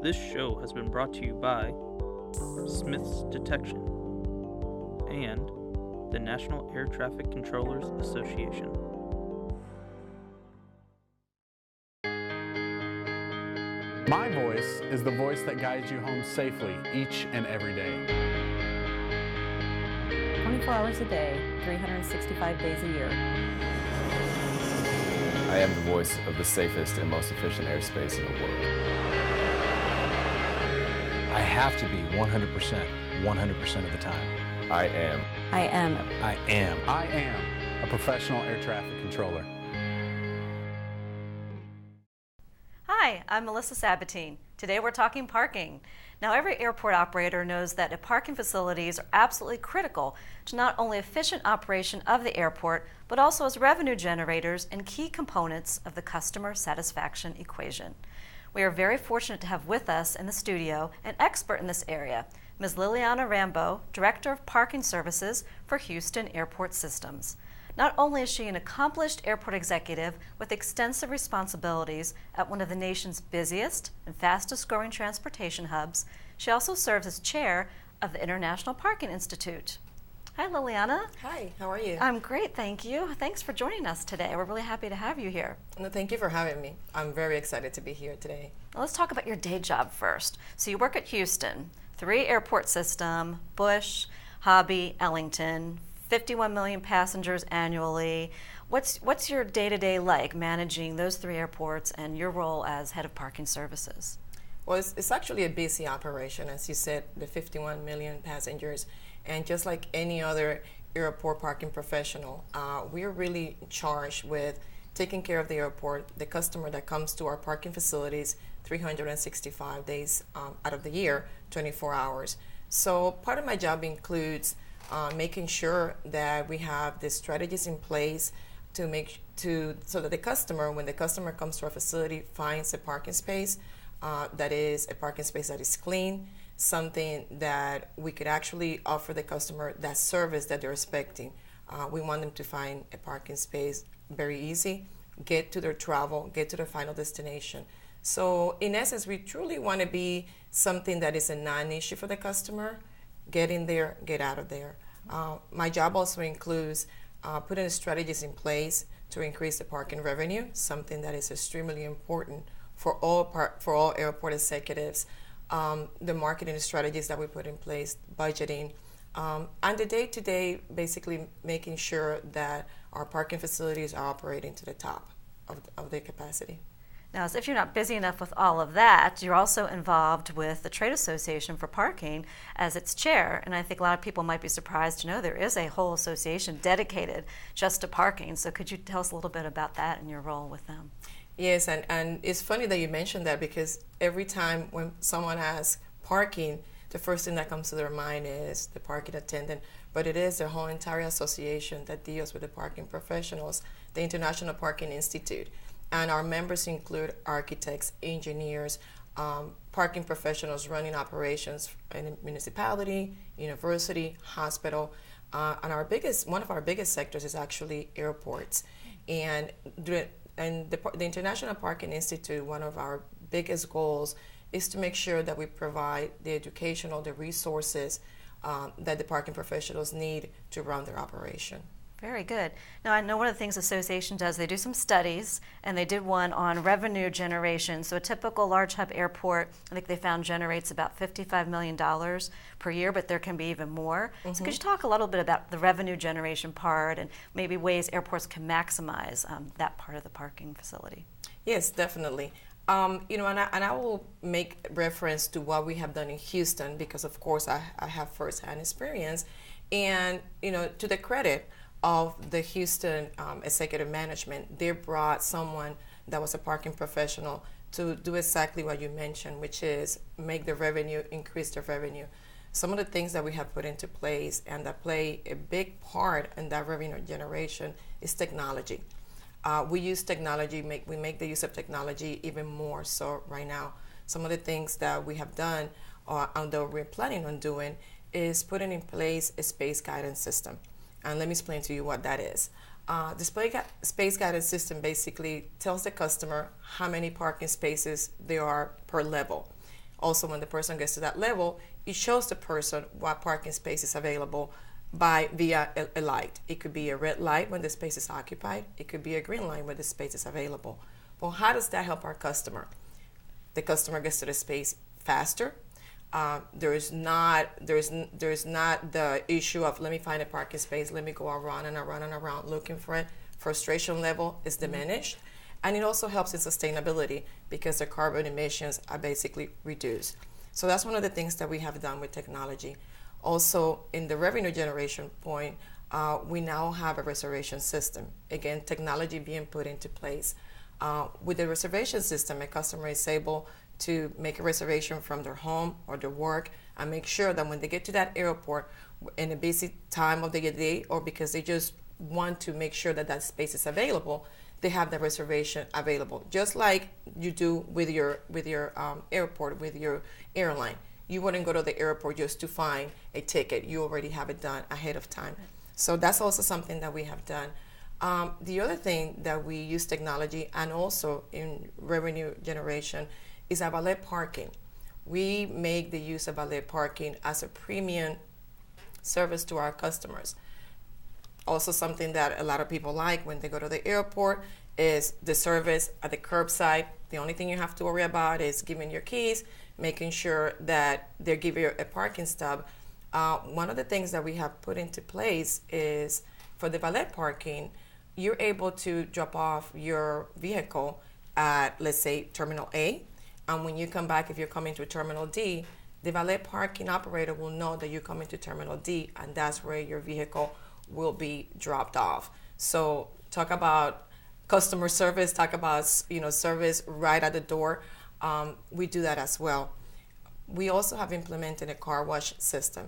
This show has been brought to you by Smith's Detection and the National Air Traffic Controllers Association. My voice is the voice that guides you home safely each and every day. 24 hours a day, 365 days a year. I am the voice of the safest and most efficient airspace in the world. I have to be 100% of the time. I am. I am. I am. I am a professional air traffic controller. Hi, I'm Melissa Sabatine. Today we're talking parking. Now, every airport operator knows that parking facilities are absolutely critical to not only efficient operation of the airport, but also as revenue generators and key components of the customer satisfaction equation. We are very fortunate to have with us in the studio an expert in this area, Ms. Liliana Rambo, Director of Parking Services for Houston Airport Systems. Not only is she an accomplished airport executive with extensive responsibilities at one of the nation's busiest and fastest growing transportation hubs, she also serves as chair of the International Parking Institute. Hi, Liliana. Hi, how are you? I'm great, thank you. Thanks for joining us today. We're really happy to have you here. No, thank you for having me. I'm very excited to be here today. Now, let's talk about your day job first. So you work at Houston, 3 airport system, Bush, Hobby, Ellington, 51 million passengers annually. What's your day-to-day like managing those 3 airports and your role as head of parking services? Well, it's actually a busy operation. As you said, the 51 million passengers. And just like any other airport parking professional, we're really charged with taking care of the airport, the customer that comes to our parking facilities 365 days out of the year, 24 hours. So part of my job includes making sure that we have the strategies in place so that the customer, when the customer comes to our facility, finds a parking space that is a parking space that is clean, something that we could actually offer the customer that service that they're expecting. We want them to find a parking space very easy, get to their travel, get to their final destination. So in essence, we truly want to be something that is a non-issue for the customer. Get in there, get out of there. My job also includes putting strategies in place to increase the parking revenue, something that is extremely important for all airport executives. The marketing strategies that we put in place, budgeting, and the day-to-day, basically making sure that our parking facilities are operating to the top of their capacity. Now, as if you're not busy enough with all of that, you're also involved with the Trade Association for Parking as its chair. And I think a lot of people might be surprised to know there is a whole association dedicated just to parking. So could you tell us a little bit about that and your role with them? Yes, and it's funny that you mentioned that, because every time when someone asks parking, the first thing that comes to their mind is the parking attendant. But it is the whole entire association that deals with the parking professionals, the International Parking Institute. And our members include architects, engineers, parking professionals running operations in a municipality, university, hospital. And one of our biggest sectors is actually airports. And the International Parking Institute, one of our biggest goals is to make sure that we provide the the resources that the parking professionals need to run their operation. Very good. Now, I know one of the things the association does, they do some studies, and they did one on revenue generation. So a typical large hub airport, I think they found, generates about $55 million per year, but there can be even more. Mm-hmm. So could you talk a little bit about the revenue generation part and maybe ways airports can maximize that part of the parking facility? Yes, definitely. And I will make reference to what we have done in Houston, because of course I have firsthand experience. And, to the credit of the Houston executive management, they brought someone that was a parking professional to do exactly what you mentioned, which is make the revenue, increase the revenue. Some of the things that we have put into place and that play a big part in that revenue generation is technology. We use technology, we make the use of technology even more so right now. Some of the things that we have done and that we're planning on doing is putting in place a space guidance system. And let me explain to you what that is. The space guidance system basically tells the customer how many parking spaces there are per level. Also, when the person gets to that level, it shows the person what parking space is available via a light. It could be a red light when the space is occupied. It could be a green light when the space is available. Well, how does that help our customer? The customer gets to the space faster. There's not the issue of, let me find a parking space, let me go around and around and around looking for it. Frustration level is diminished. And it also helps in sustainability because the carbon emissions are basically reduced. So that's one of the things that we have done with technology. Also, in the revenue generation point, we now have a reservation system. Again, technology being put into place. With the reservation system, a customer is able to make a reservation from their home or their work and make sure that when they get to that airport in a busy time of the day, or because they just want to make sure that that space is available, they have the reservation available, just like you do with your airport, with your airline. You wouldn't go to the airport just to find a ticket. You already have it done ahead of time. So that's also something that we have done. The other thing that we use technology and also in revenue generation is our valet parking. We make the use of valet parking as a premium service to our customers. Also, something that a lot of people like when they go to the airport is the service at the curbside. The only thing you have to worry about is giving your keys, making sure that they give you a parking stub. One of the things that we have put into place is for the valet parking, you're able to drop off your vehicle at, let's say, Terminal A. And when you come back, if you're coming to Terminal D, the valet parking operator will know that you're coming to Terminal D, and that's where your vehicle will be dropped off. So talk about customer service, talk about service right at the door. We do that as well. We also have implemented a car wash system.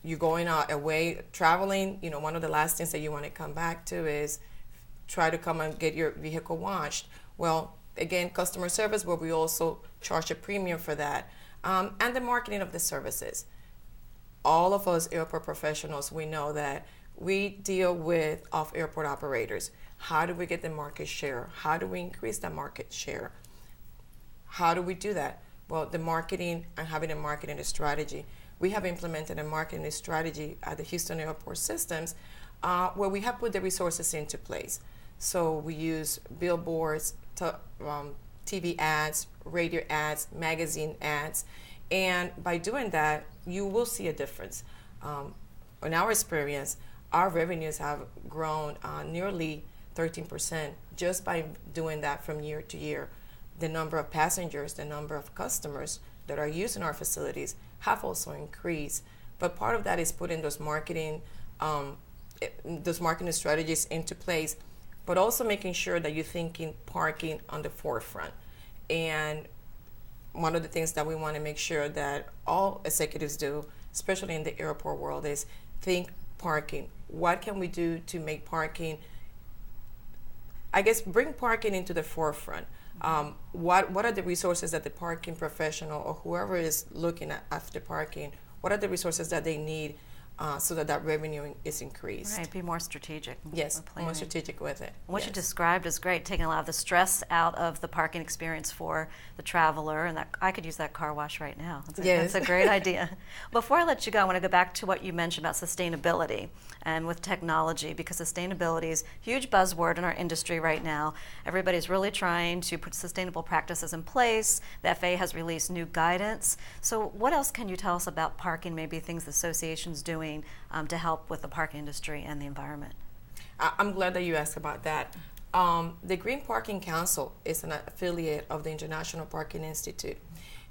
You're going away traveling, one of the last things that you want to come back to is try to come and get your vehicle washed. Well, again, customer service, where we also charge a premium for that, and the marketing of the services. All of us airport professionals, we know that we deal with off-airport operators. How do we get the market share? How do we increase that market share? How do we do that? Well, the marketing and having a marketing strategy. We have implemented a marketing strategy at the Houston Airport Systems where we have put the resources into place. So we use billboards, TV ads, radio ads, magazine ads, and by doing that, you will see a difference. In our experience, our revenues have grown nearly 13% just by doing that from year to year. The number of passengers, the number of customers that are using our facilities have also increased. But part of that is putting those marketing strategies into place, but also making sure that you're thinking parking on the forefront. And one of the things that we want to make sure that all executives do, especially in the airport world, is think parking. What can we do to make parking, bring parking into the forefront? What are the resources that the parking professional or whoever is looking after parking, what are the resources that they need so that revenue is increased? Right, be more strategic. Yes, more strategic with it. What you described is great, taking a lot of the stress out of the parking experience for the traveler, and that I could use that car wash right now. That's a great idea. Before I let you go, I want to go back to what you mentioned about sustainability and with technology, because sustainability is a huge buzzword in our industry right now. Everybody's really trying to put sustainable practices in place. The FAA has released new guidance. So what else can you tell us about parking, maybe things the association's doing to help with the parking industry and the environment? I'm glad that you asked about that. The Green Parking Council is an affiliate of the International Parking Institute.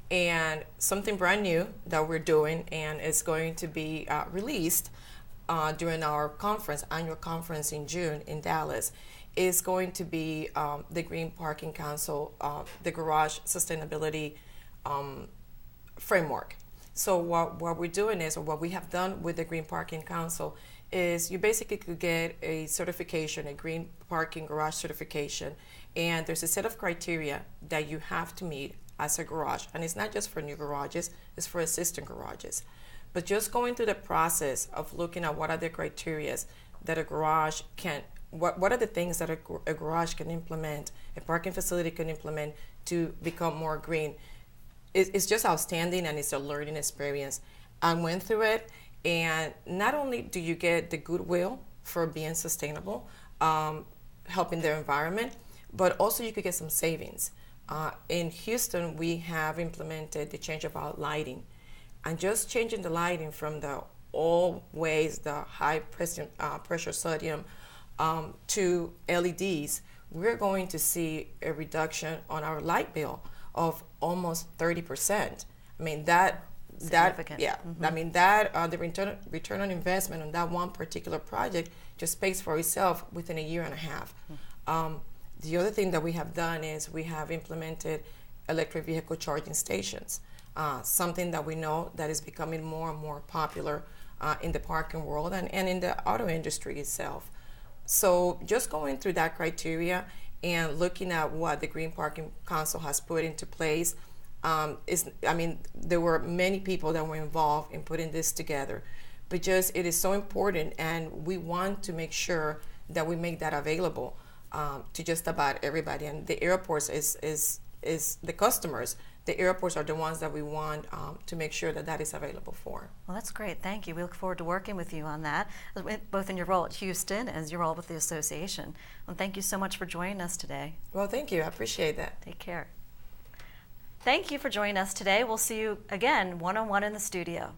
And something brand new that we're doing, and it's going to be released during our annual conference in June in Dallas, is going to be the Green Parking Council, the Garage Sustainability Framework. So what we're doing is, or what we have done with the Green Parking Council, is you basically could get a certification, a Green Parking Garage certification, and there's a set of criteria that you have to meet as a garage. And it's not just for new garages, it's for existing garages. But just going through the process of looking at what are the criteria that a garage can, what are the things that a garage can implement, a parking facility can implement to become more green. it's just outstanding, and it's a learning experience. I went through it, and not only do you get the goodwill for being sustainable, helping the environment, but also you could get some savings. In Houston, we have implemented the change of our lighting, and just changing the lighting from the always the high pressure sodium to LEDs, we're going to see a reduction on our light bill of almost 30%. I mean Significant. I mean that the return on investment on that one particular project just pays for itself within a year and a half. The other thing that we have done is we have implemented electric vehicle charging stations, something that we know that is becoming more and more popular in the parking world and in the auto industry itself. So just going through that criteria and looking at what the Green Parking Council has put into place, there were many people that were involved in putting this together, but just it is so important, and we want to make sure that we make that available to just about everybody. And the airports is the customers. The airports are the ones that we want to make sure that that is available for. Well, that's great. Thank you. We look forward to working with you on that, both in your role at Houston and your role with the association. Well, thank you so much for joining us today. Well, thank you. I appreciate that. Take care. Thank you for joining us today. We'll see you again one-on-one in the studio.